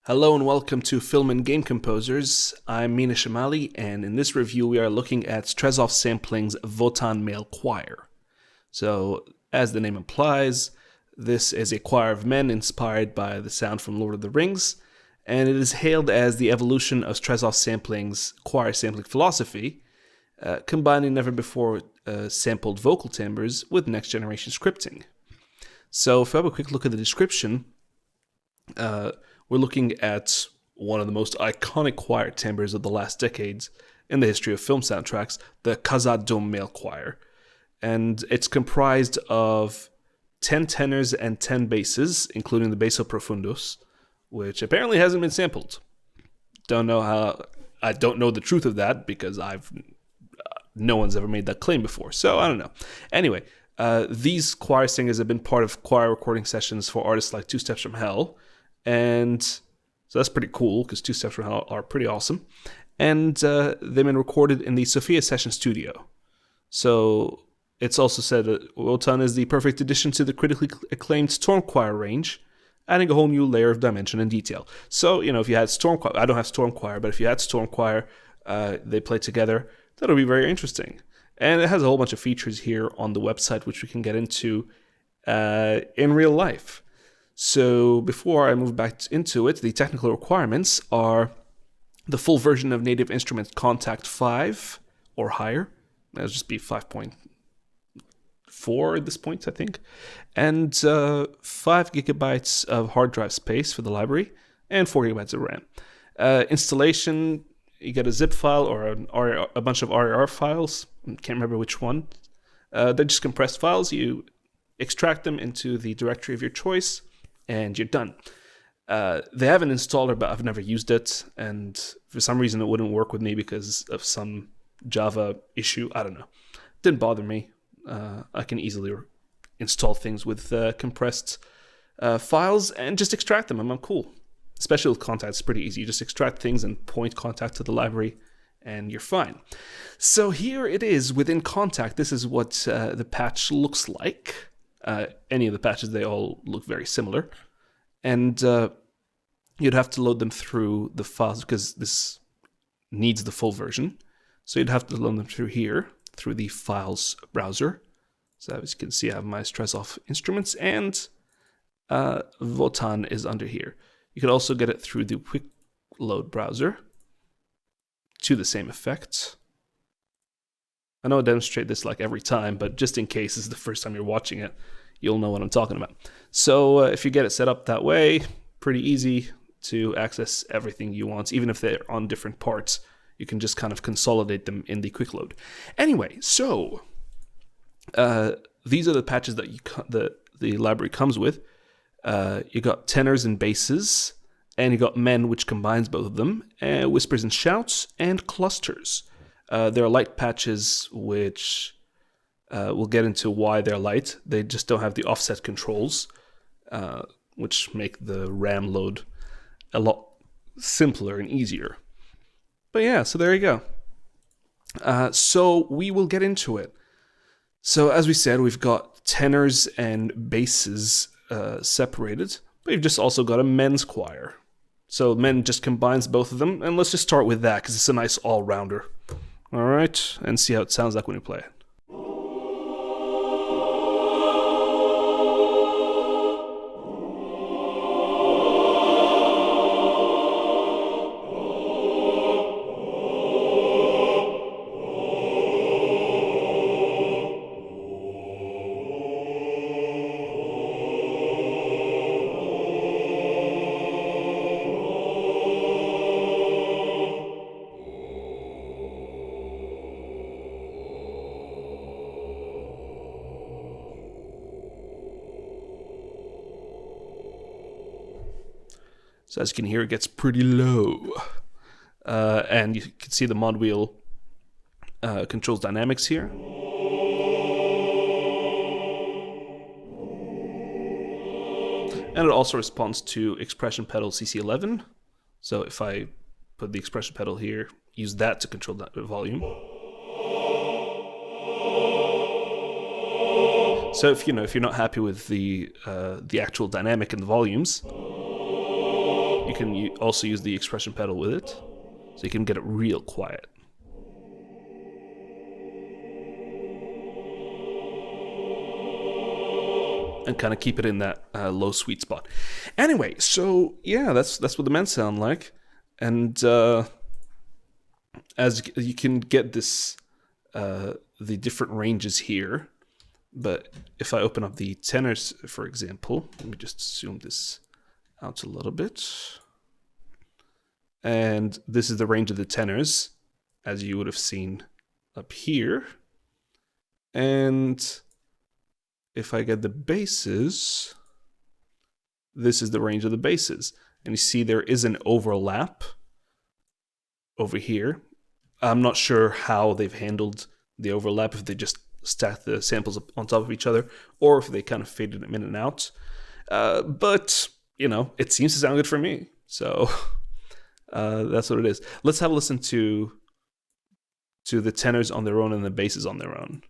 Hello and welcome to Film and Game Composers. I'm Meena Shamaly, and in this review we are looking at Strezov Sampling's WOTAN Male Choir. So, as the name implies, this is a choir of men inspired by the sound from Lord of the Rings, and it is hailed as the evolution of Strezov Sampling's choir sampling philosophy, combining never-before sampled vocal timbres with next-generation scripting. So, if we have a quick look at the description, we're looking at one of the most iconic choir timbres of the last decades in the history of film soundtracks, the Khazad-dum male choir. And it's comprised of 10 tenors and 10 basses, including the basso profundus, which apparently hasn't been sampled. I don't know the truth of that because no one's ever made that claim before, so I don't know. Anyway, these choir singers have been part of choir recording sessions for artists like Two Steps from Hell, and so that's pretty cool because Two Steps from Hell are pretty awesome. And they've been recorded in the Sofia Session Studio. So it's also said that WOTAN is the perfect addition to the critically acclaimed Storm Choir range, adding a whole new layer of dimension and detail. So, if you had Storm Choir, I don't have Storm Choir, but if you had Storm Choir, they play together, that'll be very interesting. And it has a whole bunch of features here on the website, which we can get into in real life. So before I move back into it, the technical requirements are the full version of native instrument Kontakt 5 or higher. That'll just be 5.4 at this point, I think. And 5 gigabytes of hard drive space for the library and 4 gigabytes of RAM. Installation, you get a zip file or a bunch of RAR files. I can't remember which one. They're just compressed files. You extract them into the directory of your choice, and you're done. They have an installer, but I've never used it, and for some reason it wouldn't work with me because of some Java issue. I don't know. Didn't bother me. I can easily install things with compressed files and just extract them, and I'm cool. Especially with Kontakt, it's pretty easy. You just extract things and point Kontakt to the library, and you're fine. So here it is within Kontakt. This is what the patch looks like. Any of the patches, they all look very similar. And you'd have to load them through the files because this needs the full version. So you'd have to load them through here, through the files browser. So as you can see, I have my Strezov instruments, and WOTAN is under here. You could also get it through the quick load browser to the same effect. I know I demonstrate this like every time, but just in case this is the first time you're watching it, you'll know what I'm talking about. So if you get it set up that way, pretty easy to access everything you want. Even if they're on different parts, you can just kind of consolidate them in the quick load. Anyway, so these are the patches that the library comes with. You got tenors and basses, and you got men, which combines both of them, whispers and shouts, and clusters. There are Lite Patches, which we'll get into why they're light. They just don't have the offset controls, which make the RAM load a lot simpler and easier. But yeah, so there you go. So we will get into it. So as we said, we've got tenors and basses separated, but you've just also got a men's choir. So men just combines both of them, and let's just start with that because it's a nice all-rounder. All right, and see how it sounds like when you play it. So as you can hear, it gets pretty low. And you can see the mod wheel controls dynamics here. And it also responds to expression pedal CC11. So if I put the expression pedal here, use that to control that volume. So if you're not happy with the actual dynamic and the volumes, you can also use the expression pedal with it, so you can get it real quiet. And kind of keep it in that low sweet spot. Anyway, so yeah, that's what the men sound like, and as you can get this, the different ranges here. But if I open up the tenors, for example, let me just zoom this out a little bit, and this is the range of the tenors, as you would have seen up here, and if I get the basses, this is the range of the basses. And you see there is an overlap over here. I'm not sure how they've handled the overlap, if they just stacked the samples on top of each other, or if they kind of faded them in and out. But, you know, it seems to sound good for me. So that's what it is. Let's have a listen to the tenors on their own and the basses on their own.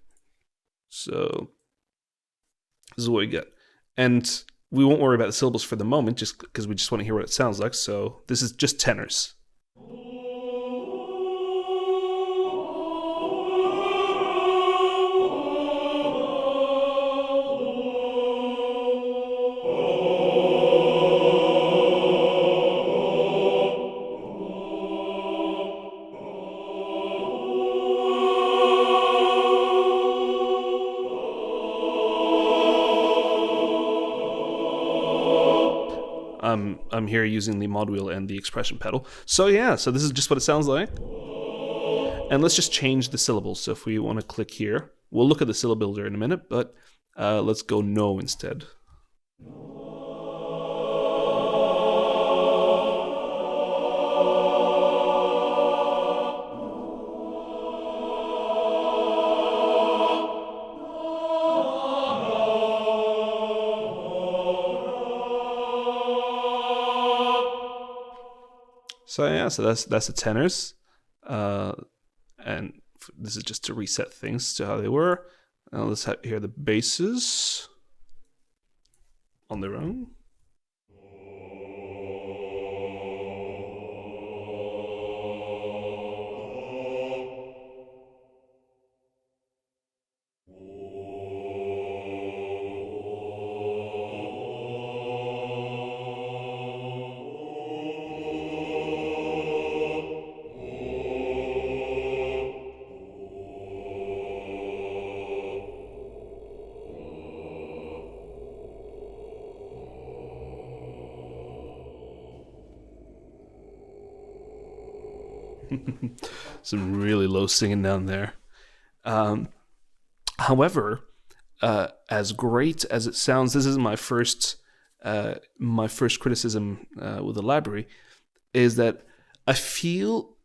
So this is what we get. And we won't worry about the syllables for the moment, just because we just want to hear what it sounds like. So this is just tenors. I'm here using the mod wheel and the expression pedal. So yeah, so this is just what it sounds like. And let's just change the syllables. So if we want to click here, we'll look at the Syllabuilder in a minute, but let's go no instead. So yeah, so that's the tenors, and this is just to reset things to how they were. Now let's hear the basses on their own. Some really low singing down there. However, as great as it sounds, this is my first criticism with the library, is that I feel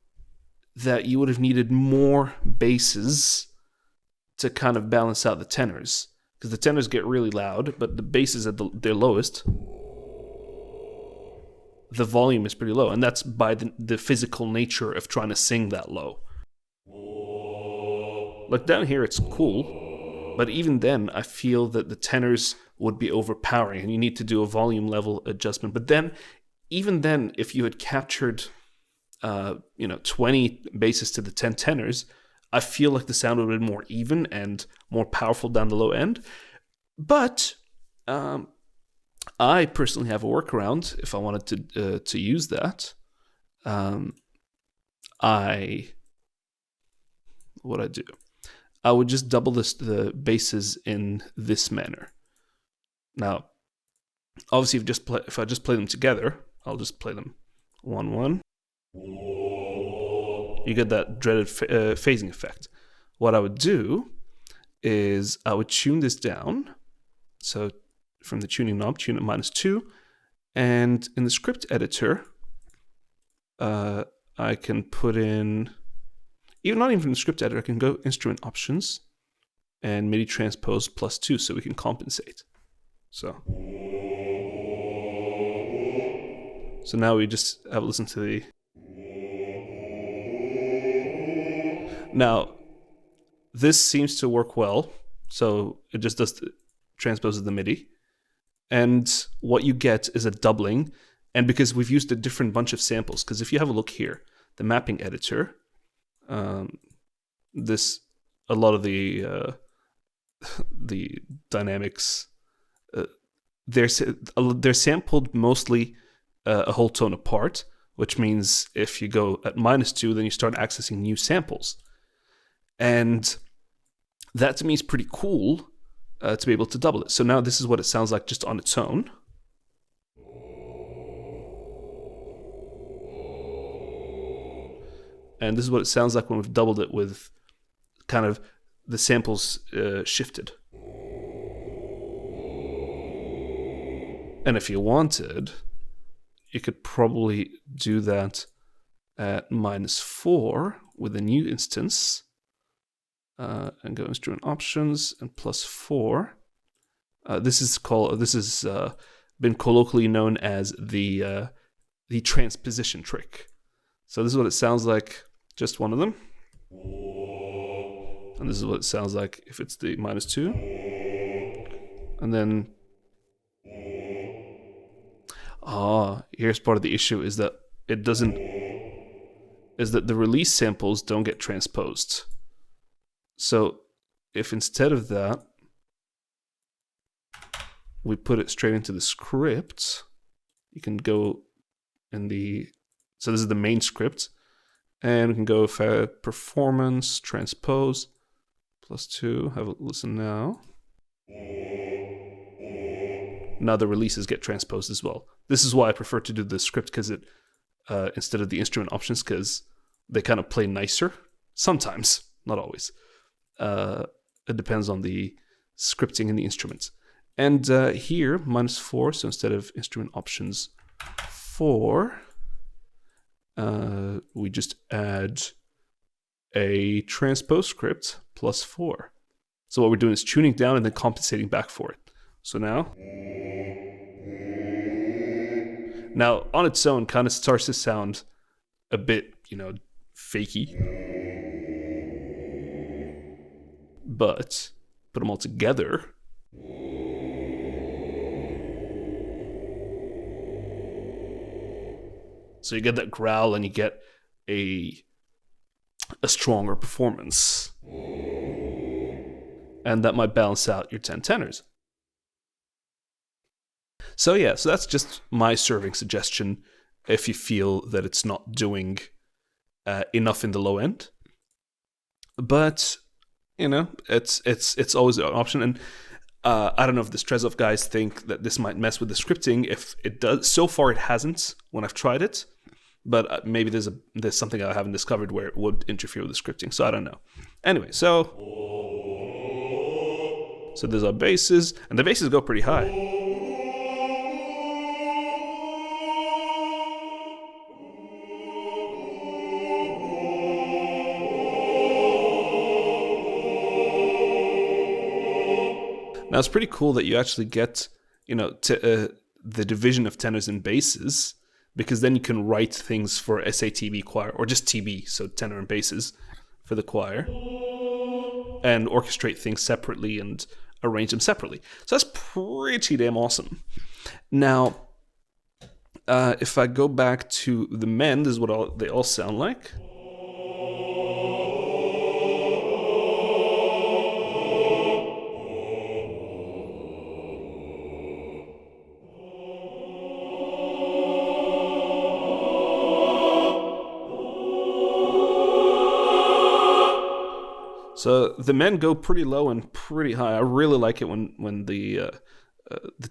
that you would have needed more basses to kind of balance out the tenors, because the tenors get really loud, but the basses at their lowest, the volume is pretty low, and that's by the physical nature of trying to sing that low. Like down here, it's cool, but even then, I feel that the tenors would be overpowering, and you need to do a volume level adjustment. But then, even then, if you had captured, 20 basses to the 10 tenors, I feel like the sound would have been more even and more powerful down the low end. But I personally have a workaround if I wanted to use that. What I do, I would just double the basses in this manner. Now, obviously, if I just play them together, I'll just play them 1-1. You get that dreaded phasing effect. What I would do is I would tune this down. So from the tuning knob, tune it -2. And in the script editor, I can put in, not even the script editor, I can go instrument options and MIDI transpose +2 so we can compensate. So now we just have a listen to the... Now, this seems to work well. So it just transposes the MIDI. And what you get is a doubling. And because we've used a different bunch of samples, because if you have a look here, the mapping editor, a lot of the dynamics, they're sampled mostly a whole tone apart, which means if you go at -2, then you start accessing new samples. And that to me is pretty cool to be able to double it. So now this is what it sounds like just on its own. And this is what it sounds like when we've doubled it with kind of the samples shifted. And if you wanted, you could probably do that at -4 with a new instance. And go instrument options and +4. This is been colloquially known as the transposition trick. So this is what it sounds like, just one of them. And this is what it sounds like if it's the -2. And then, here's part of the issue is that the release samples don't get transposed. So if instead of that, we put it straight into the script, you can go so this is the main script, and we can go for performance, transpose, +2, have a listen now. Now the releases get transposed as well. This is why I prefer to do the script, because it, instead of the instrument options, because they kind of play nicer, sometimes, not always. It depends on the scripting and the instruments. And here, -4, so instead of instrument options 4, we just add a transpose script +4. So what we're doing is tuning down and then compensating back for it. So now on its own, kind of starts to sound a bit, fakey. But put them all together, so you get that growl and you get a stronger performance. And that might balance out your 10 tenors. So yeah, so that's just my serving suggestion if you feel that it's not doing enough in the low end. But it's always an option. And I don't know if the Strezov guys think that this might mess with the scripting. If it does, so far it hasn't when I've tried it. But maybe there's something I haven't discovered where it would interfere with the scripting. So I don't know. Anyway, so there's our basses, and the basses go pretty high. Now it's pretty cool that you actually get, the division of tenors and basses, because then you can write things for SATB choir, or just TB, so tenor and basses for the choir, and orchestrate things separately and arrange them separately. So that's pretty damn awesome. Now, if I go back to the men, this is what they all sound like. So the men go pretty low and pretty high. I really like it when the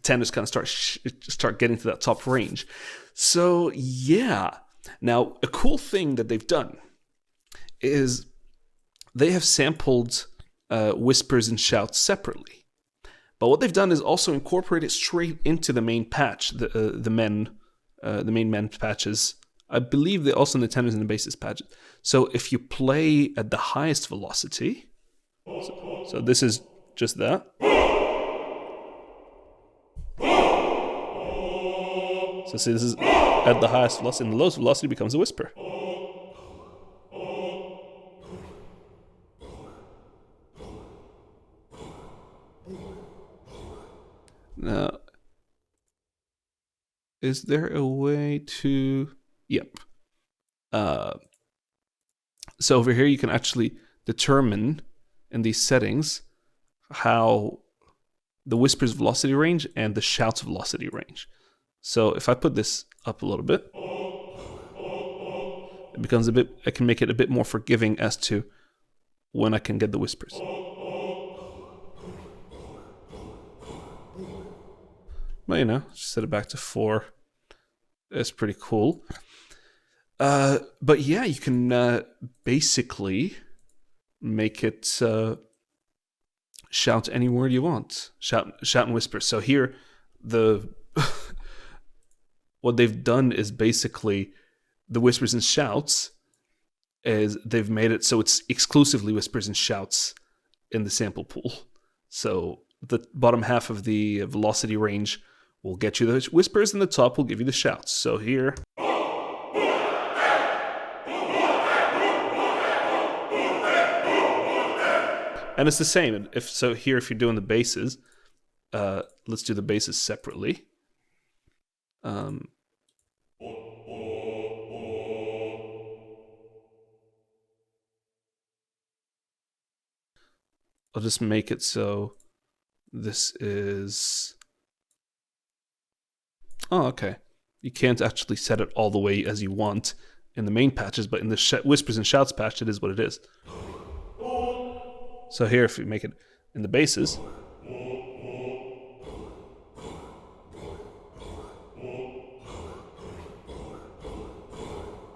tenors kind of start getting to that top range. So yeah. Now a cool thing that they've done is they have sampled whispers and shouts separately. But what they've done is also incorporate it straight into the main patch, the main men patches. I believe they're also in the tenors and the basses patches. So if you play at the highest velocity, so this is just that. So see, this is at the highest velocity, and the lowest velocity becomes a whisper. Now, Is there a way to... Yep. So over here you can actually determine in these settings how the whisper's velocity range and the shout's velocity range. So if I put this up a little bit, it becomes a bit, I can make it a bit more forgiving as to when I can get the whispers. But you know, just set it back to 4. It's pretty cool. But yeah, you can basically make it shout any word you want. Shout and whisper. So here, what they've done is basically the whispers and shouts is they've made it so it's exclusively whispers and shouts in the sample pool. So the bottom half of the velocity range will get you the whispers, and the top will give you the shouts. So here... And it's the same. If you're doing the basses, let's do the basses separately. I'll just make it so this is... Oh, okay. You can't actually set it all the way as you want in the main patches, but in the whispers and shouts patch, it is what it is. So here, if you make it in the basses,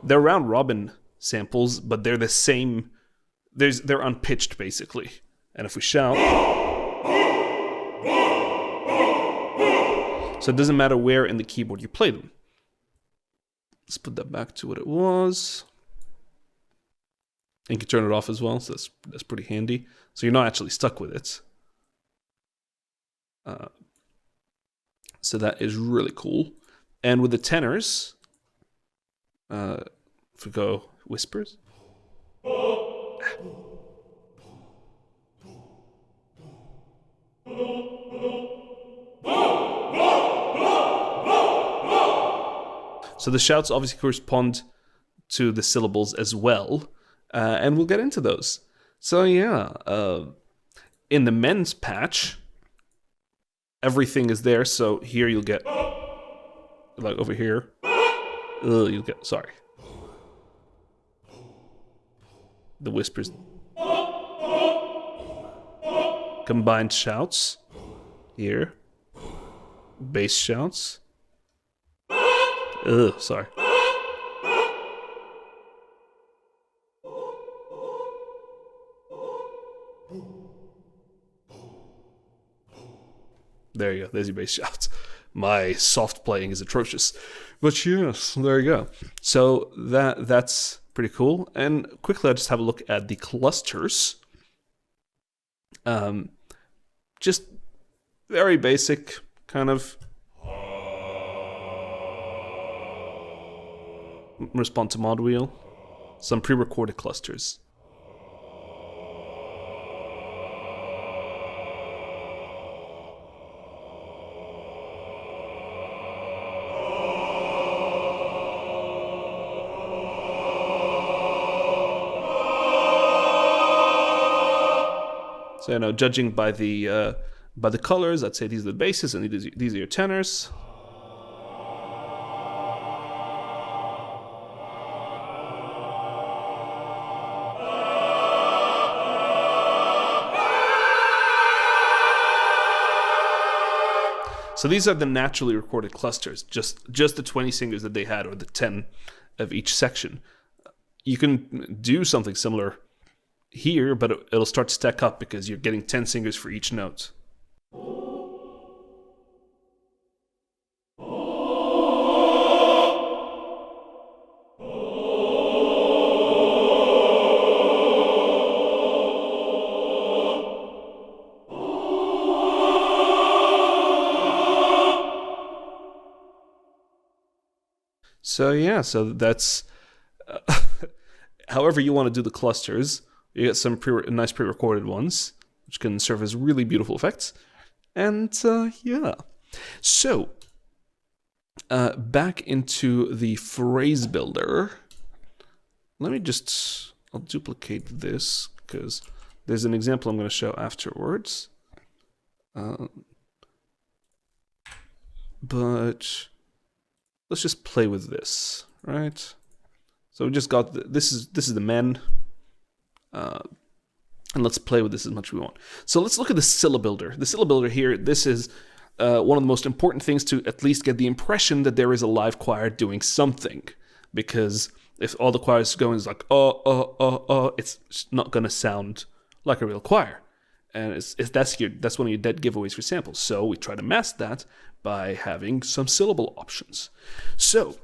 they're round robin samples, but they're the same. They're unpitched basically. And if we shout, so it doesn't matter where in the keyboard you play them. Let's put that back to what it was. And you can turn it off as well, so that's pretty handy. So you're not actually stuck with it. So that is really cool. And with the tenors, if we go whispers. So the shouts obviously correspond to the syllables as well. And we'll get into those. So yeah, in the men's patch, everything is there. So here you'll get, like over here, you'll get, sorry, the whispers, combined shouts, here, bass shouts, sorry. There you go. There's your bass shouts. My soft playing is atrocious. But yes, there you go. So that's pretty cool. And quickly, I'll just have a look at the clusters. Just very basic, kind of respond to mod wheel. Some pre-recorded clusters. So, you know, judging by the colors, I'd say these are the basses and these are your tenors. So these are the naturally recorded clusters, just the 20 singers that they had, or the 10 of each section. You can do something similar here, but it'll start to stack up because you're getting 10 singers for each note. So yeah, so that's however you want to do the clusters. You get some nice pre-recorded ones, which can serve as really beautiful effects. And yeah. So, Back into the phrase builder. Let me just, I'll duplicate this because there's an example I'm going to show afterwards. But let's just play with this, right? So we just got this is the men, and let's play with this as much as we want. So let's look at the Syllabuilder. The Syllabuilder here. This is one of the most important things to at least get the impression that there is a live choir doing something, because if all the choirs going is like it's not gonna sound like a real choir, and that's one of your dead giveaways for samples. So we try to mask that by having some syllable options. So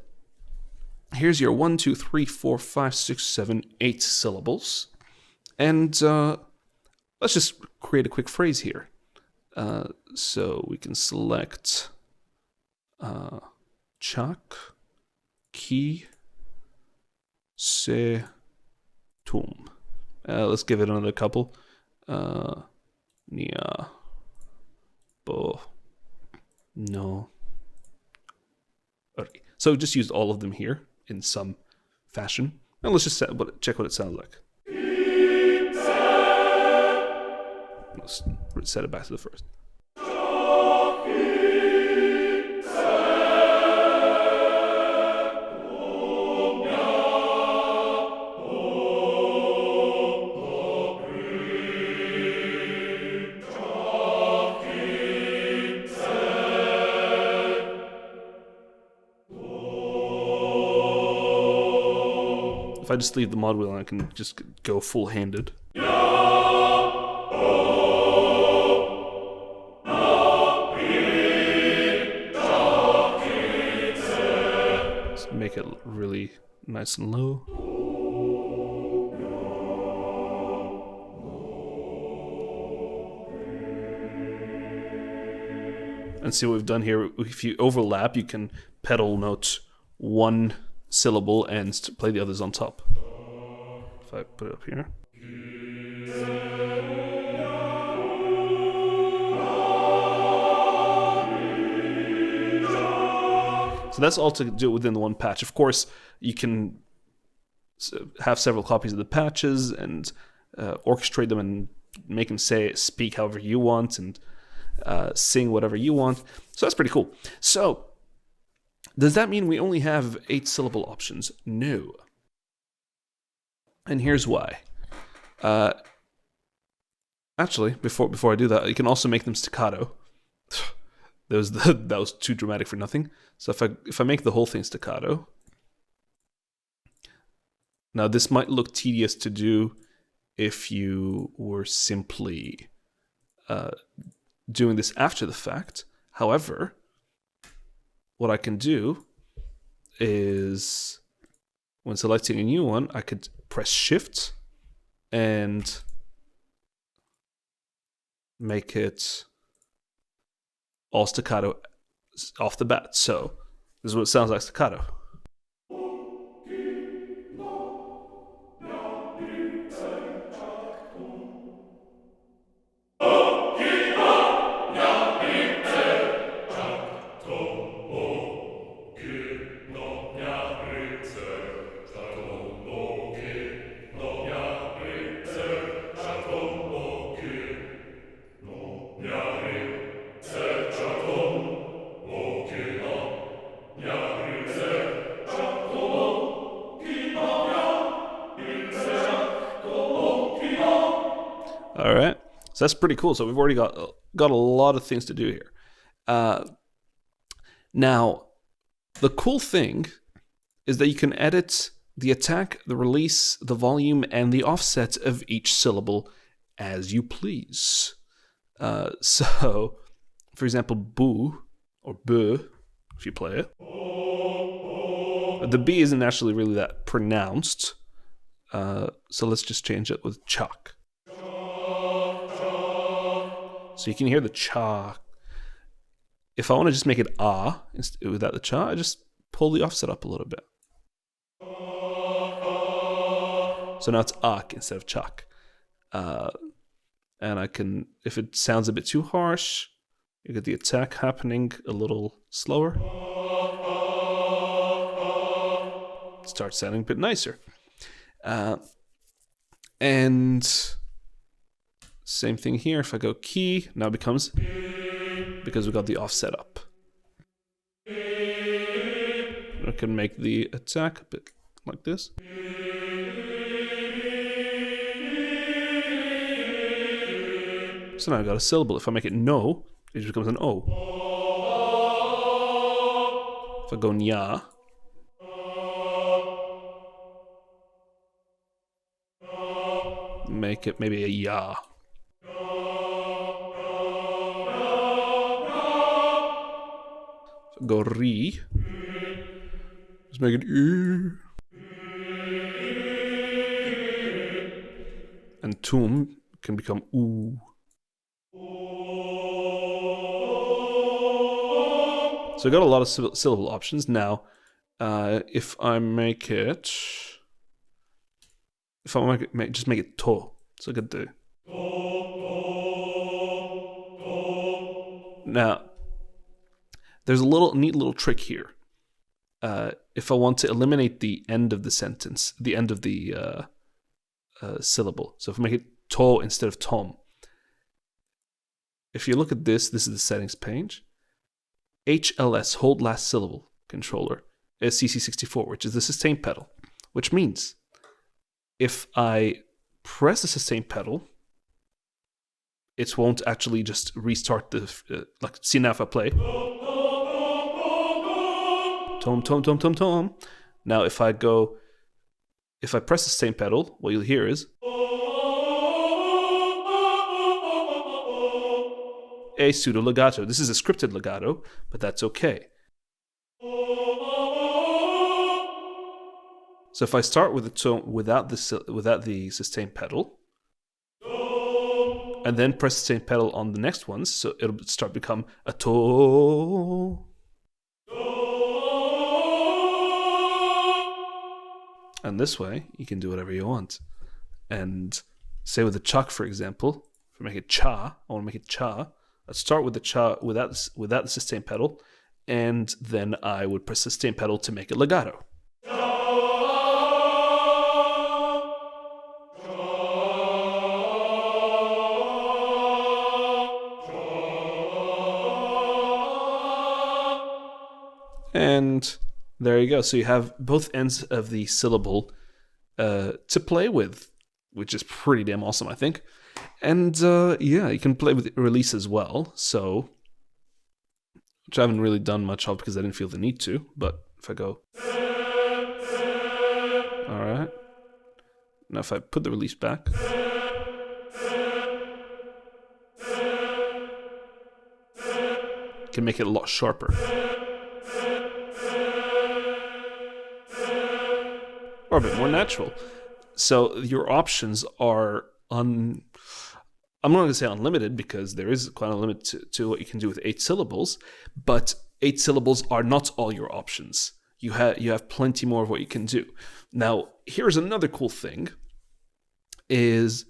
here's your 1, 2, 3, 4, 5, 6, 7, 8 syllables, and let's just create a quick phrase here. So we can select Chak, Keyswitches. Let's give it another couple. Nia, Bo, No. Okay. So just used all of them here in some fashion. And let's just check what it sounds like. Let's set it back to the first. If I just leave the mod wheel, I can just go full-handed. Let's make it really nice and low. And see what we've done here. If you overlap, you can pedal note one syllable and play the others on top. If I put it up here. So that's all to do within the one patch. Of course, you can have several copies of the patches and orchestrate them and make them speak however you want and sing whatever you want. So that's pretty cool. So does that mean we only have 8 syllable options? No. And here's why. Actually, before I do that, you can also make them staccato. That was too dramatic for nothing. So if I make the whole thing staccato, now this might look tedious to do if you were simply doing this after the fact. However, what I can do is, when selecting a new one, I could press Shift and make it all staccato off the bat. So this is what it sounds like staccato. All right, so that's pretty cool. So we've already got a lot of things to do here. Now, the cool thing is that you can edit the attack, the release, the volume, and the offset of each syllable as you please. So, for example, boo or boo, if you play it, the B isn't actually really that pronounced. So let's just change it with chalk. So you can hear the cha. If I want to just make it ah without the cha, I just pull the offset up a little bit. So now it's ak instead of chak. And I can, if it sounds a bit too harsh, you get the attack happening a little slower. starts sounding a bit nicer. And same thing here. If I go key, now it becomes, because we got the offset up. I can make the attack a bit like this. So now I've got a syllable. If I make it no, it becomes an O. If I go nya, make it maybe a ya. If I go ri, just make it e. And tum can become oo. So I got a lot of syllable options. Now, if I make it, just make it to, so I could do. Now, there's a neat little trick here. If I want to eliminate the end of the sentence, the end of the syllable, so if I make it to instead of tom, if you look at this is the settings page. HLS, hold last syllable controller, is CC64, which is the sustain pedal, which means if I press the sustain pedal, it won't actually just restart the, like, see now if I play. Tom, tom, tom, tom, tom. Now if I press the sustain pedal, what you'll hear is a pseudo legato. This is a scripted legato, but that's okay. So if I start with the tone without the sustain pedal, and then press the sustain pedal on the next ones, so it'll start become a to. And this way, you can do whatever you want. And say with the chak, for example, if I make it cha, I want to make it cha. I'd start with the cha without the sustain pedal, and then I would press the sustain pedal to make it legato. And there you go. So you have both ends of the syllable to play with, which is pretty damn awesome, I think. And yeah, you can play with release as well. So, which I haven't really done much of because I didn't feel the need to. But if I go, all right. Now if I put the release back, can make it a lot sharper. Or a bit more natural. So your options are I'm not going to say unlimited, because there is quite a limit to what you can do with 8 syllables, but 8 syllables are not all your options. You have plenty more of what you can do. Now, here's another cool thing, is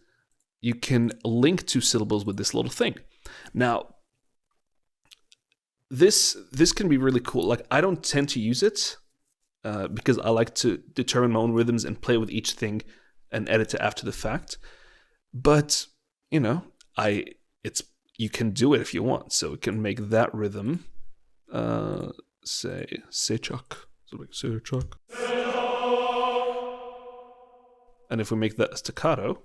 you can link 2 syllables with this little thing. Now, this can be really cool. Like, I don't tend to use it, because I like to determine my own rhythms and play with each thing and edit it after the fact. But, you know, you can do it if you want. So we can make that rhythm, say sechak. So like sechak. And if we make that a staccato,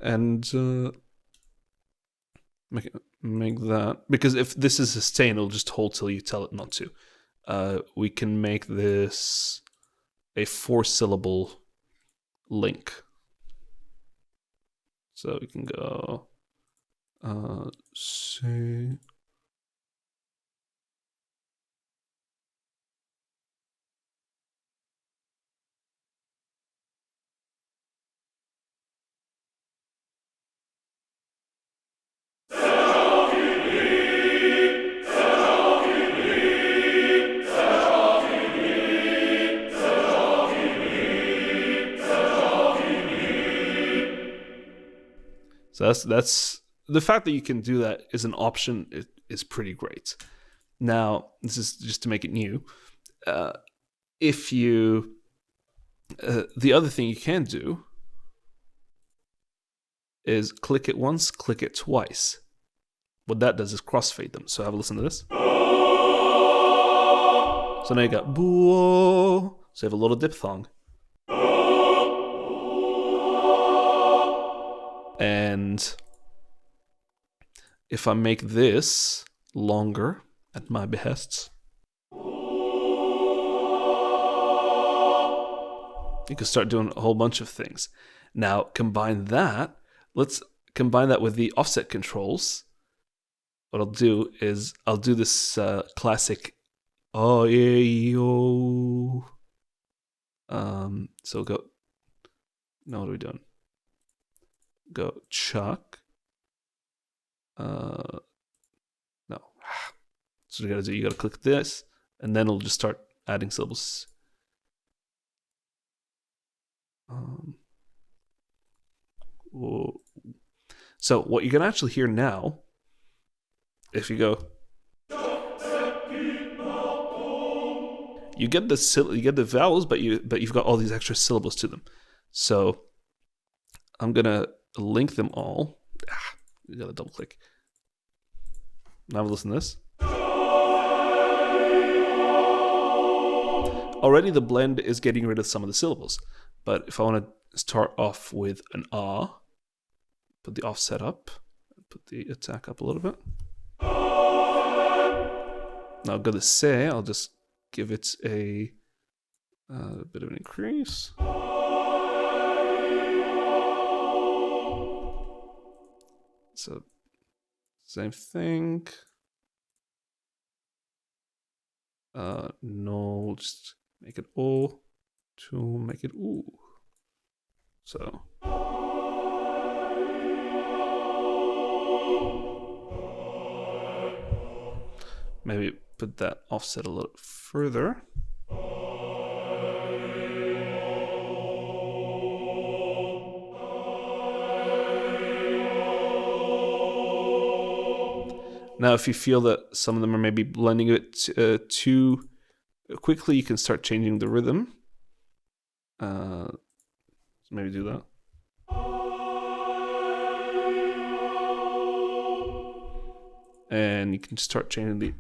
and make that, because if this is sustain, it'll just hold till you tell it not to. We can make this a 4-syllable link. So we can go say. So that's the fact that you can do that as an option is pretty great. Now, this is just to make it new. If you, the other thing you can do is click it once, click it twice. What that does is crossfade them. So have a listen to this. So now you got boo. So you have a little diphthong. And if I make this longer at my behests, you can start doing a whole bunch of things. Now combine that. Let's combine that with the offset controls. What I'll do is I'll do this classic oh yeah yo. So go. Now what are we doing? Go chuck. No. So you gotta do. You gotta click this, and then it'll just start adding syllables. So what you can actually hear now, if you go, you get the vowels, but you've got all these extra syllables to them. So I'm gonna link them all. You gotta double click. Now listen to this. Already the blend is getting rid of some of the syllables, but if I want to start off with an ah, put the offset up, put the attack up a little bit. Now go to say, I'll just give it a bit of an increase. So same thing. No, just make it O to make it ooh. So maybe put that offset a little further. Now, if you feel that some of them are maybe blending it too quickly, you can start changing the rhythm. Maybe do that. And you can start changing the...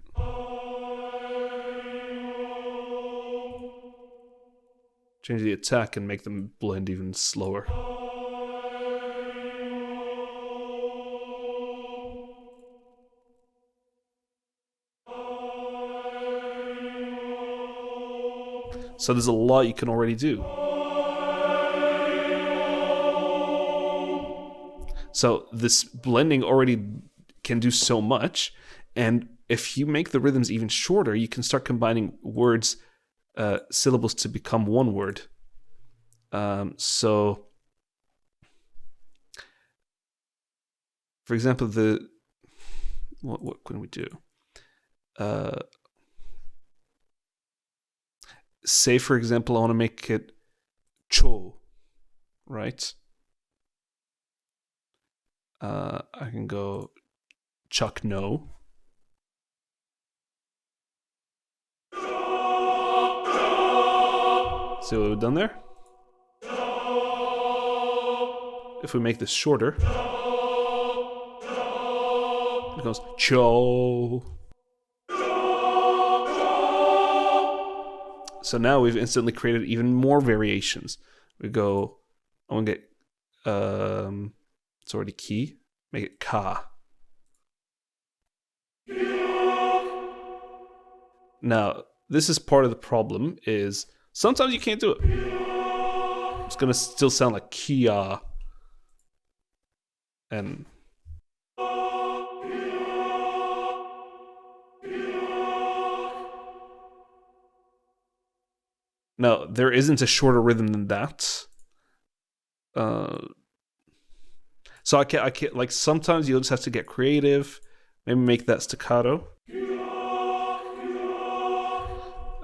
change the attack and make them blend even slower. So there's a lot you can already do. So this blending already can do so much. And if you make the rhythms even shorter, you can start combining words, syllables to become one word. So, for example, what can we do? Say, for example, I want to make it cho, right? I can go chuck no. See what we've done there? If we make this shorter, it goes cho. So now we've instantly created even more variations. We go, I want to get, it's already key, make it ka. Now, this is part of the problem, is sometimes you can't do it. It's going to still sound like kia. And no, there isn't a shorter rhythm than that. So I can't, like, sometimes you'll just have to get creative. Maybe make that staccato.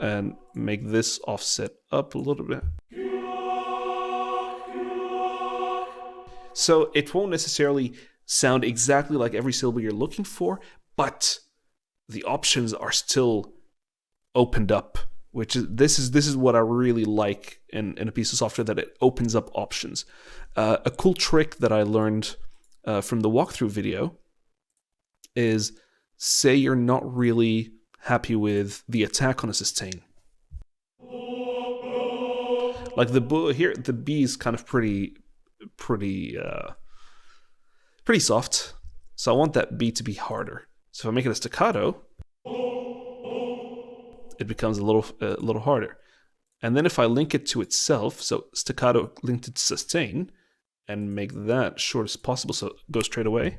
And make this offset up a little bit. So it won't necessarily sound exactly like every syllable you're looking for, but the options are still opened up. Which is this is what I really like in a piece of software, that it opens up options. A cool trick that I learned from the walkthrough video is, say you're not really happy with the attack on a sustain. Like the B is kind of pretty soft, so I want that B to be harder. So if I make it a staccato, it becomes a little harder. And then if I link it to itself, so staccato linked to sustain, and make that short as possible so it goes straight away.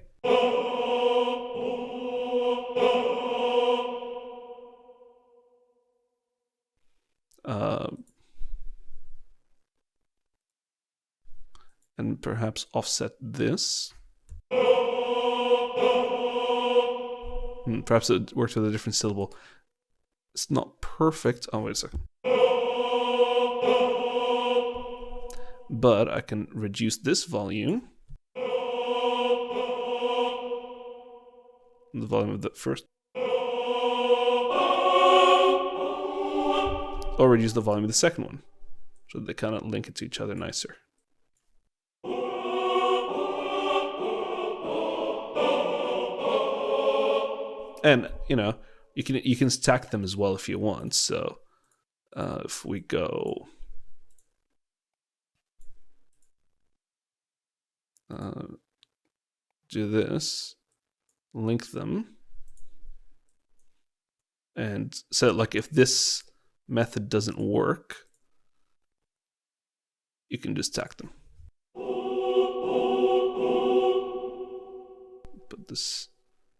And perhaps offset this. Perhaps it works with a different syllable. It's not perfect. Oh, wait a second. But I can reduce this volume. The volume of the first. Or reduce the volume of the second one. So they kind of link it to each other nicer. And, you know, you can stack them as well if you want. So if we go do this, link them, and so like if this method doesn't work, you can just stack them. Put this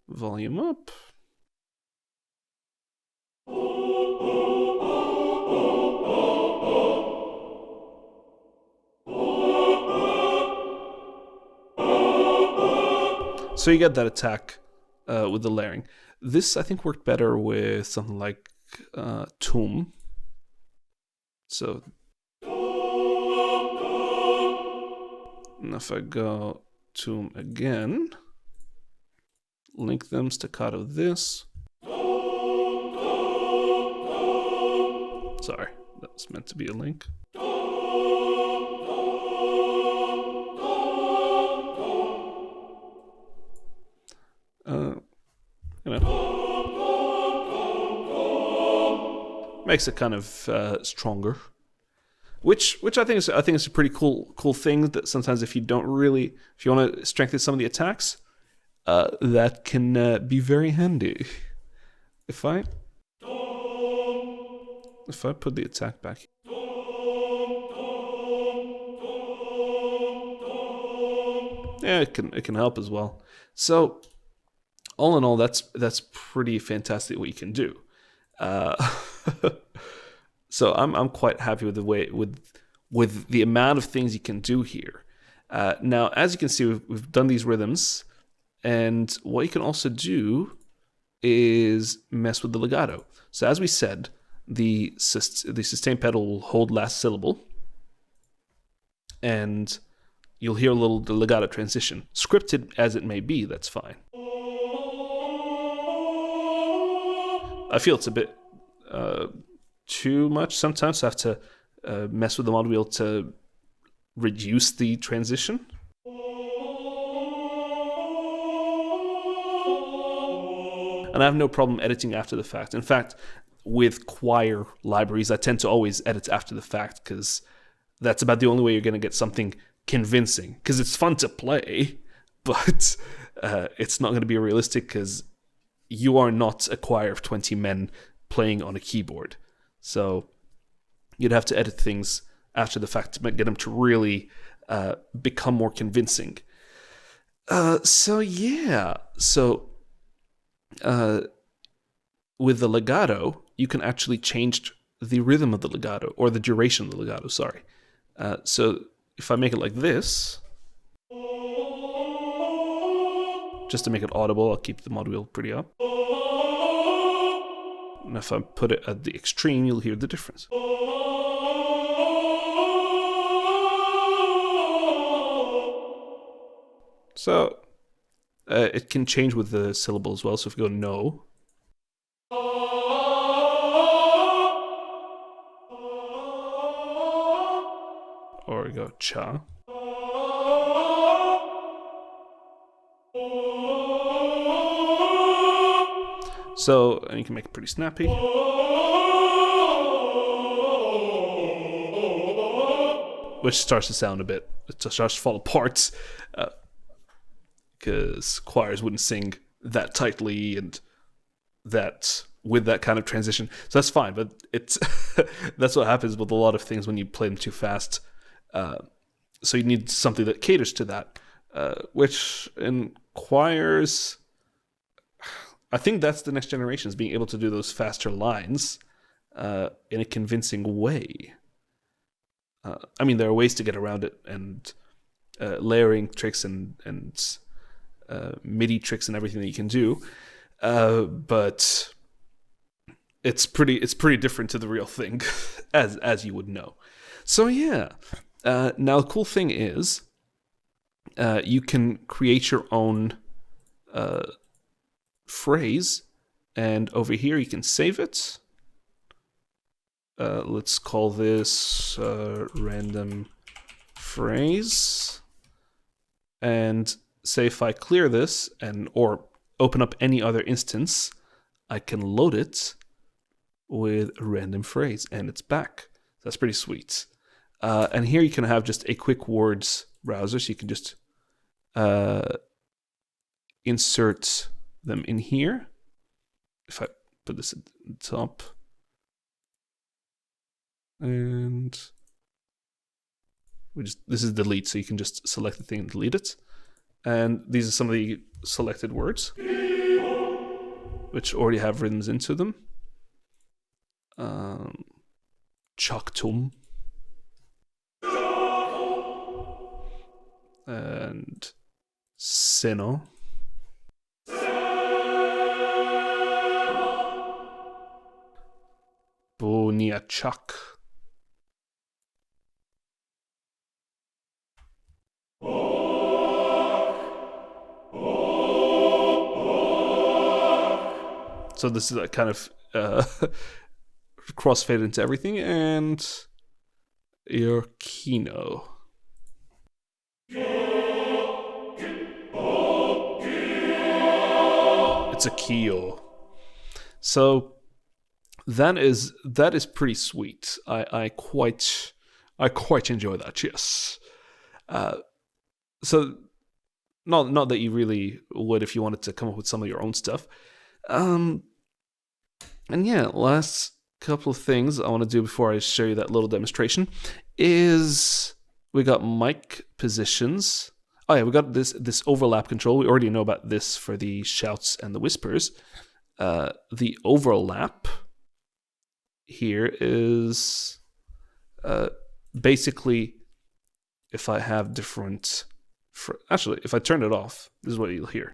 volume up. So you get that attack with the layering. This, I think, worked better with something like Tomb. So, and if I go Tomb again, link them, staccato this. Sorry, that was meant to be a link. You know, makes it kind of stronger, which I think is a pretty cool thing. That sometimes if you want to strengthen some of the attacks, that can be very handy. If I put the attack back. Yeah, it can help as well. So all in all, that's pretty fantastic what you can do. So I'm quite happy with the way with the amount of things you can do here. Now, as you can see, we've done these rhythms, and what you can also do is mess with the legato. So as we said, the sustain pedal will hold last syllable, and you'll hear the legato transition. Scripted as it may be, that's fine. I feel it's a bit too much sometimes, so I have to mess with the mod wheel to reduce the transition. And I have no problem editing after the fact. In fact, with choir libraries, I tend to always edit after the fact, because that's about the only way you're going to get something convincing. Because it's fun to play, but it's not going to be realistic, because you are not a choir of 20 men playing on a keyboard. So you'd have to edit things after the fact to get them to really become more convincing. So with the legato, you can actually change the rhythm of the legato, or the duration of the legato, sorry. So if I make it like this, just to make it audible, I'll keep the mod wheel pretty up. And if I put it at the extreme, you'll hear the difference. So It can change with the syllable as well. So if you go no, or you go cha. So, and you can make it pretty snappy. Which starts to sound a bit, it starts to fall apart. Because choirs wouldn't sing that tightly and that with that kind of transition. So that's fine, but it's that's what happens with a lot of things when you play them too fast. So you need something that caters to that, which in choirs, I think that's the next generation, is being able to do those faster lines in a convincing way. I mean, there are ways to get around it, and layering tricks and MIDI tricks and everything that you can do, but it's pretty different to the real thing, as you would know. So yeah, now the cool thing is you can create your own phrase, and over here you can save it. Let's call this random phrase, and say if I clear this or open up any other instance, I can load it with a random phrase, and it's back. That's pretty sweet. And here you can have just a quick words browser, so you can just insert them in here. If I put this at the top, and this is delete, so you can just select the thing and delete it. And these are some of the selected words, which already have rhythms into them. Chaktum. And Sino. Boniachak. So this is a kind of crossfade into everything, and your Kino. It's a Kyo. So that is pretty sweet. I quite enjoy that. Yes. So not that you really would if you wanted to come up with some of your own stuff. And yeah, last couple of things I want to do before I show you that little demonstration is we got mic positions. Oh yeah, we got this overlap control. We already know about this for the shouts and the whispers. The overlap here is basically if I have different... Actually, if I turn it off, this is what you'll hear.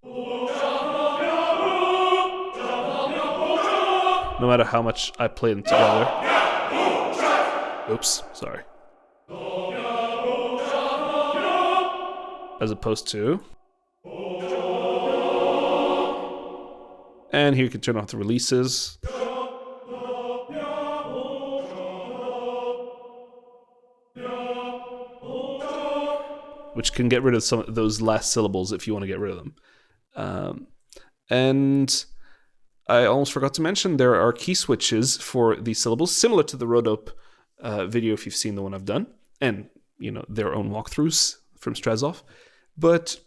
No matter how much I play them together. Oops, sorry. As opposed to... And here you can turn off the releases. Which can get rid of some of those last syllables if you want to get rid of them. And I almost forgot to mention there are key switches for these syllables, similar to the Rodope video if you've seen the one I've done, and their own walkthroughs from Strezov. But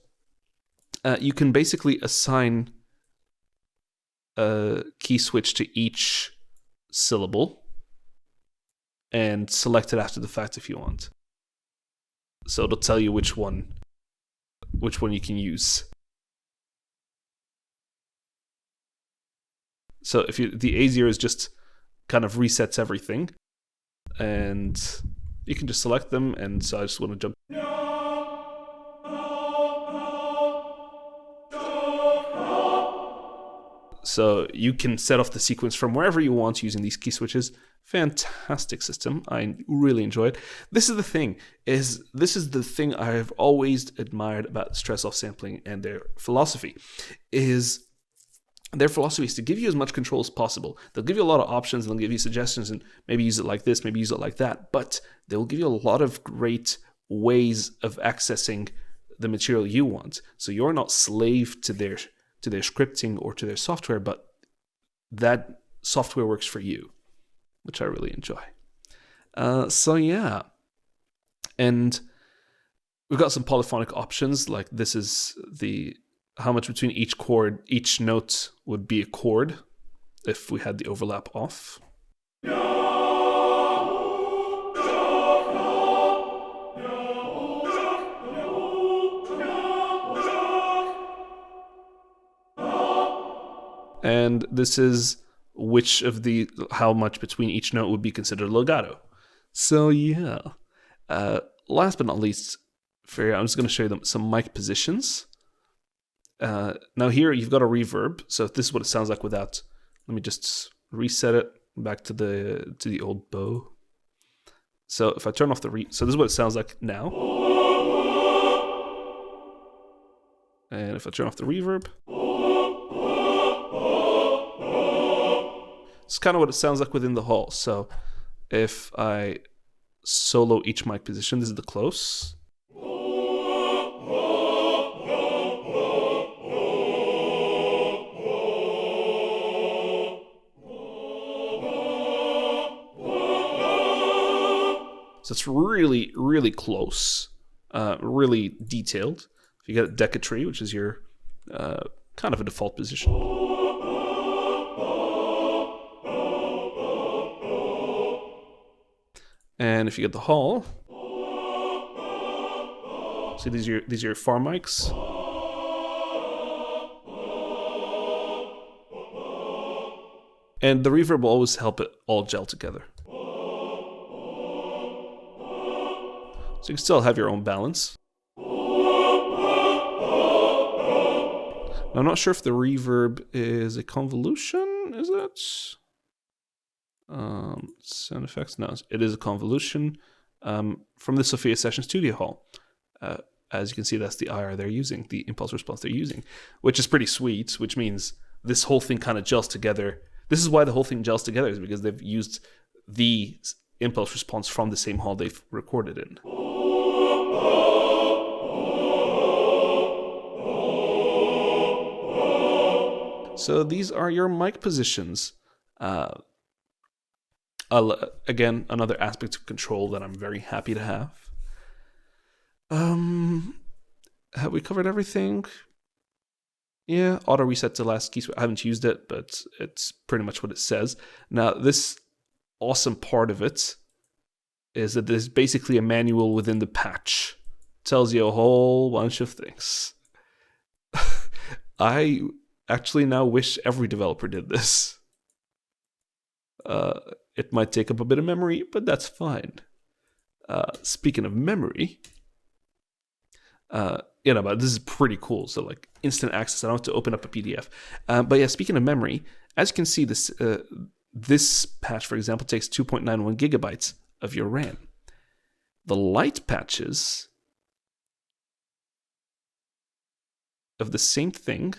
you can basically assign a key switch to each syllable and select it after the fact if you want. So it'll tell you which one you can use. So if the A0 is just kind of resets everything, and you can just select them. And so I just want to jump. So you can set off the sequence from wherever you want using these key switches. Fantastic system. I really enjoy it. This is the thing I've always admired about Strezov sampling and their philosophy is to give you as much control as possible. They'll give you a lot of options, and they'll give you suggestions, and maybe use it like this, maybe use it like that, but they'll give you a lot of great ways of accessing the material you want. So you're not slave to their scripting or to their software, but that software works for you, which I really enjoy. So yeah. And we've got some polyphonic options, like this is how much between each note would be a chord if we had the overlap off. And this is how much between each note would be considered legato. So yeah. Last but not least, I'm just going to show you some mic positions. Now here you've got a reverb, so this is what it sounds like without. Let me just reset it back to the old bow. So if I turn off so this is what it sounds like now. And if I turn off the reverb, it's kind of what it sounds like within the hall. So if I solo each mic position, this is the close. So it's really, really close, really detailed. If you get a decatry, which is your kind of a default position. And if you get the hall, see these are your far mics. And the reverb will always help it all gel together. So you can still have your own balance. Now, I'm not sure if the reverb is a convolution, is it? Sound effects, no, it is a convolution from the Sophia Session Studio Hall. As you can see, that's the IR they're using, the impulse response they're using, which is pretty sweet, which means this whole thing kind of gels together. This is why the whole thing gels together, is because they've used the impulse response from the same hall they've recorded in. So these are your mic positions. Again, another aspect of control that I'm very happy to have. Have we covered everything? Yeah, auto reset to last key. I haven't used it, but it's pretty much what it says. Now, this awesome part of it is that there's basically a manual within the patch. It tells you a whole bunch of things. I actually now wish every developer did this. It might take up a bit of memory, but that's fine. Speaking of memory, but this is pretty cool. So like instant access. I don't have to open up a PDF. But yeah, speaking of memory, as you can see, this patch, for example, takes 2.91 gigabytes of your RAM. The Lite Patches of the same thing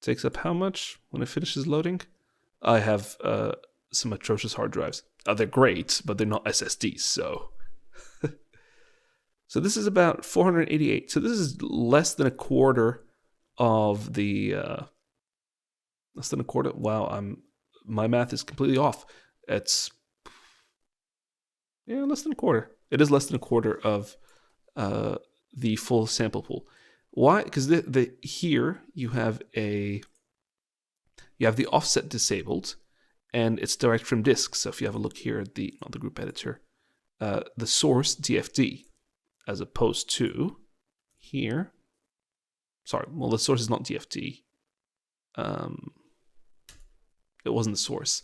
takes up how much when it finishes loading? I have some atrocious hard drives. They're great, but they're not SSDs, so... So this is about 488. So this is less than a quarter of the... less than a quarter? Wow, my math is completely off. It's... yeah, less than a quarter. It is less than a quarter of the full sample pool. Why? Because here you have the offset disabled, and it's direct from disk. So if you have a look here at the group editor, the source DFD, as opposed to here. Sorry, well the source is not DFD. It wasn't the source.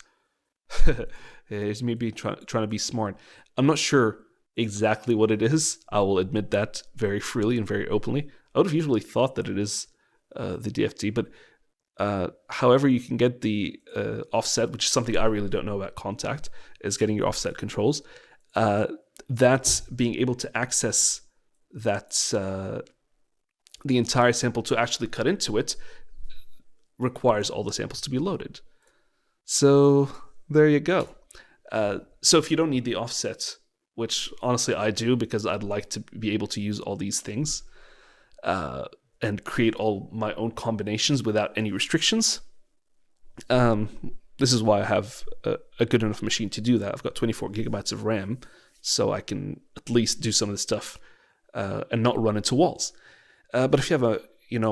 It's maybe trying to be smart. I'm not sure exactly what it is. I will admit that very freely and very openly. I would have usually thought that it is the DFD, but However, you can get the offset, which is something I really don't know about Kontakt, is getting your offset controls. That's being able to access that the entire sample to actually cut into it requires all the samples to be loaded. So there you go. So if you don't need the offset, which honestly I do because I'd like to be able to use all these things and create all my own combinations without any restrictions, this is why I have a good enough machine to do that. I've got 24 gigabytes of RAM, so I can at least do some of this stuff and not run into walls. But if you have a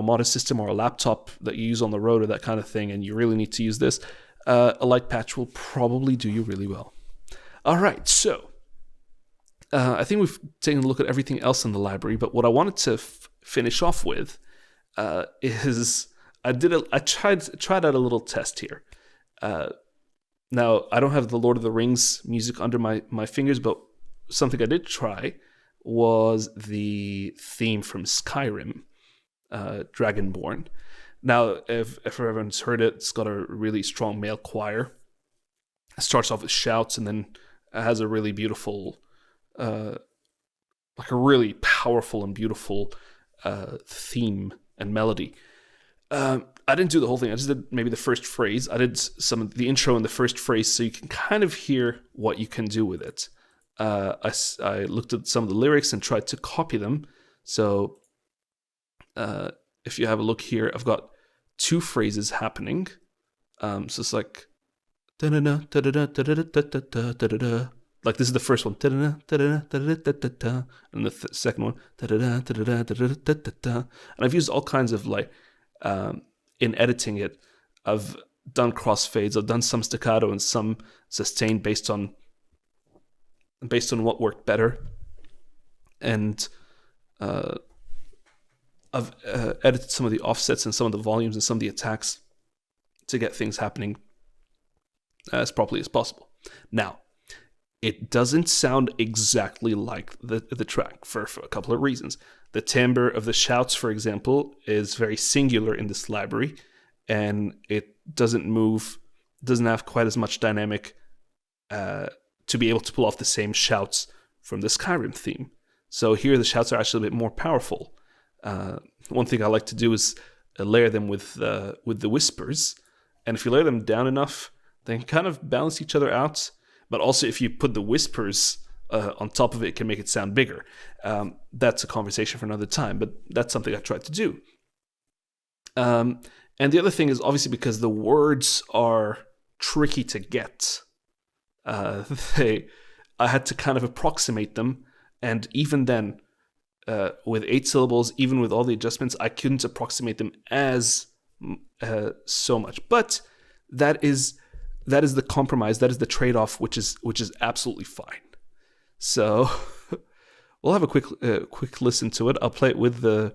modern system or a laptop that you use on the road or that kind of thing, and you really need to use this, a Lite Patch will probably do you really well. All right, so I think we've taken a look at everything else in the library, but what I wanted to finish off with is I tried out a little test here. Now, I don't have the Lord of the Rings music under my fingers, but something I did try was the theme from Skyrim, Dragonborn. Now, if everyone's heard it, it's got a really strong male choir. It starts off with shouts and then it has a really beautiful, like a really powerful and beautiful theme and melody. I didn't do the whole thing. I just did maybe the first phrase. I did some of the intro and the first phrase so you can kind of hear what you can do with it. I looked at some of the lyrics and tried to copy them. So if you have a look here, I've got two phrases happening. So it's like da-da-da, da-da-da, da-da-da, da-da-da. Like this is the first one, da-da-da, da-da-da, da-da-da, and the second one, da-da-da, da-da-da, da-da-da. And I've used all kinds of like in editing it. I've done crossfades, I've done some staccato and some sustain based on what worked better, and I've edited some of the offsets and some of the volumes and some of the attacks to get things happening as properly as possible. Now, it doesn't sound exactly like the track for a couple of reasons. The timbre of the shouts, for example, is very singular in this library, and it doesn't have quite as much dynamic to be able to pull off the same shouts from the Skyrim theme. So here the shouts are actually a bit more powerful. One thing I like to do is layer them with the whispers, and if you layer them down enough, they can kind of balance each other out. But also, if you put the whispers on top of it, it can make it sound bigger. That's a conversation for another time, but that's something I tried to do. And the other thing is obviously because the words are tricky to get. I had to kind of approximate them, and even then, with 8 syllables, even with all the adjustments, I couldn't approximate them as so much. But that is the compromise. That is the trade-off, which is absolutely fine. So we'll have a quick listen to it. I'll play it with the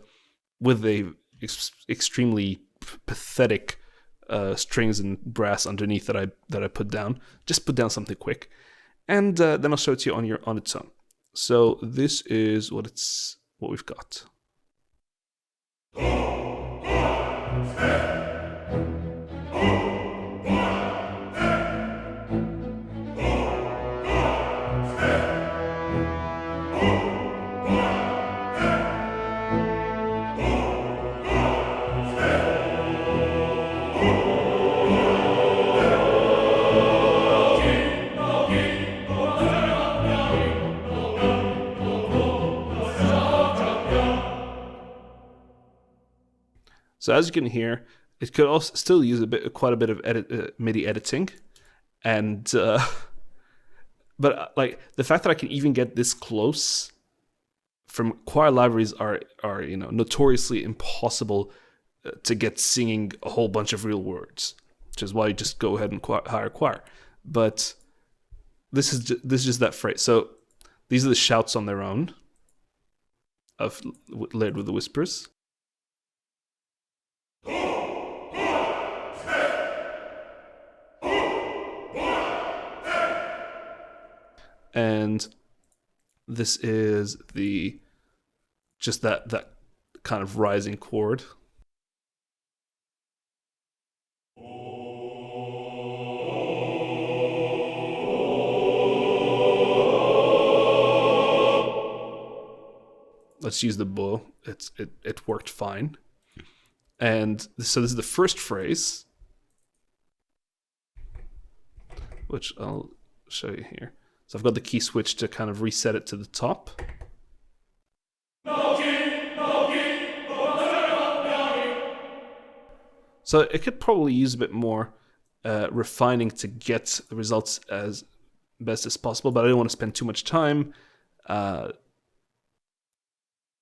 extremely pathetic strings and brass underneath that I put down. Just put down something quick, and then I'll show it to you on its own. So this is what we've got. So as you can hear, it could also still use quite a bit of MIDI editing, and but like the fact that I can even get this close from choir libraries are notoriously impossible to get singing a whole bunch of real words, which is why you just go ahead and hire choir. But this is just that phrase. So these are the shouts on their own, layered with the whispers. And this is just that kind of rising chord. let's use the bow. It worked fine. And so this is the first phrase, which I'll show you here. So I've got the key switch to kind of reset it to the top. So it could probably use a bit more refining to get the results as best as possible, but I don't want to spend too much time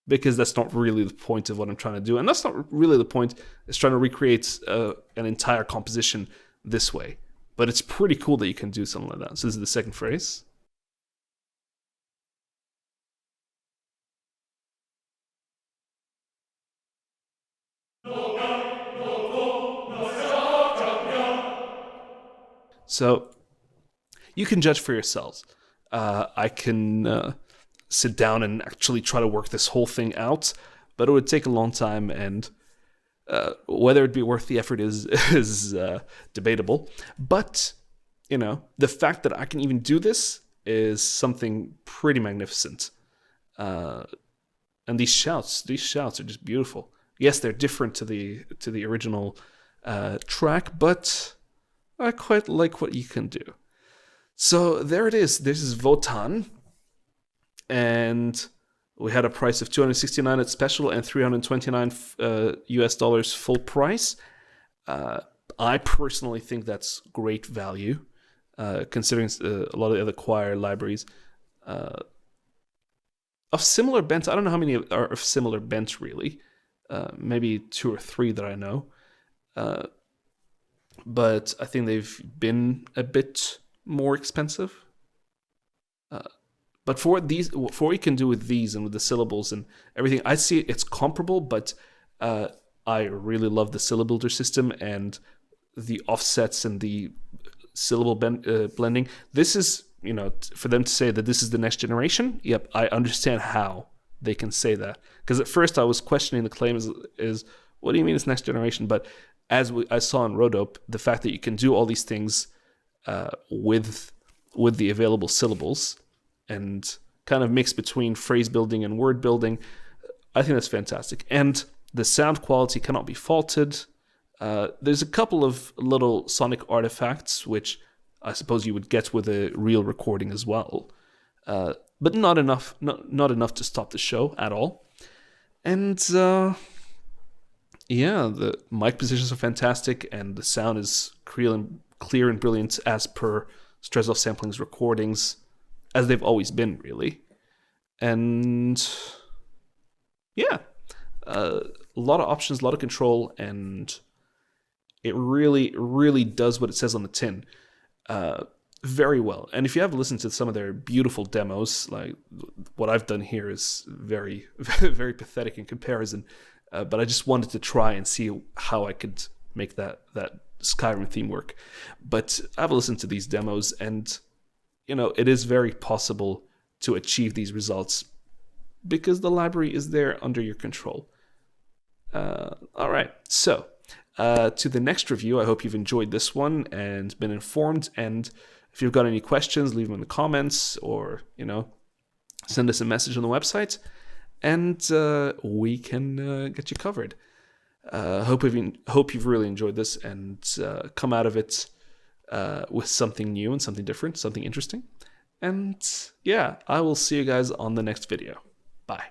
because that's not really the point of what I'm trying to do. And that's not really the point. It's trying to recreate an entire composition this way. But it's pretty cool that you can do something like that. So this is the second phrase. So you can judge for yourselves. I can sit down and actually try to work this whole thing out, but it would take a long time, and whether it'd be worth the effort is debatable. But you know, the fact that I can even do this is something pretty magnificent. And these shouts are just beautiful. Yes, they're different to the original track, but I quite like what you can do. So there it is. This is WOTAN. And we had a price of $269 at special and $329 US dollars full price. I personally think that's great value, considering a lot of the other choir libraries of similar bent. I don't know how many are of similar bent really. Maybe 2 or 3 that I know. But I think they've been a bit more expensive. But for what you can do with these and with the syllables and everything, I see it's comparable, but I really love the Syllabuilder system and the offsets and the syllable blending. This is, you know, for them to say that this is the next generation, yep, I understand how they can say that. Because at first I was questioning the claim is what do you mean it's next generation? But as I saw in Rodope, the fact that you can do all these things with the available syllables and kind of mix between phrase building and word building, I think that's fantastic. And the sound quality cannot be faulted. There's a couple of little sonic artifacts, which I suppose you would get with a real recording as well. But not enough to stop the show at all. And yeah, the mic positions are fantastic, and the sound is clear and brilliant as per Strezov Sampling's recordings, as they've always been, really. And yeah, a lot of options, a lot of control, and it really, really does what it says on the tin very well. And if you have listened to some of their beautiful demos, like what I've done here is very, very pathetic in comparison. But I just wanted to try and see how I could make that Skyrim theme work. But I've listened to these demos, and you know, it is very possible to achieve these results because the library is there under your control. All right, so to the next review. I hope you've enjoyed this one and been informed. And if you've got any questions, leave them in the comments, or you know, send us a message on the website, and we can get you covered. Hope you've really enjoyed this and come out of it with something new and something different, something interesting. And yeah, I will see you guys on the next video. Bye.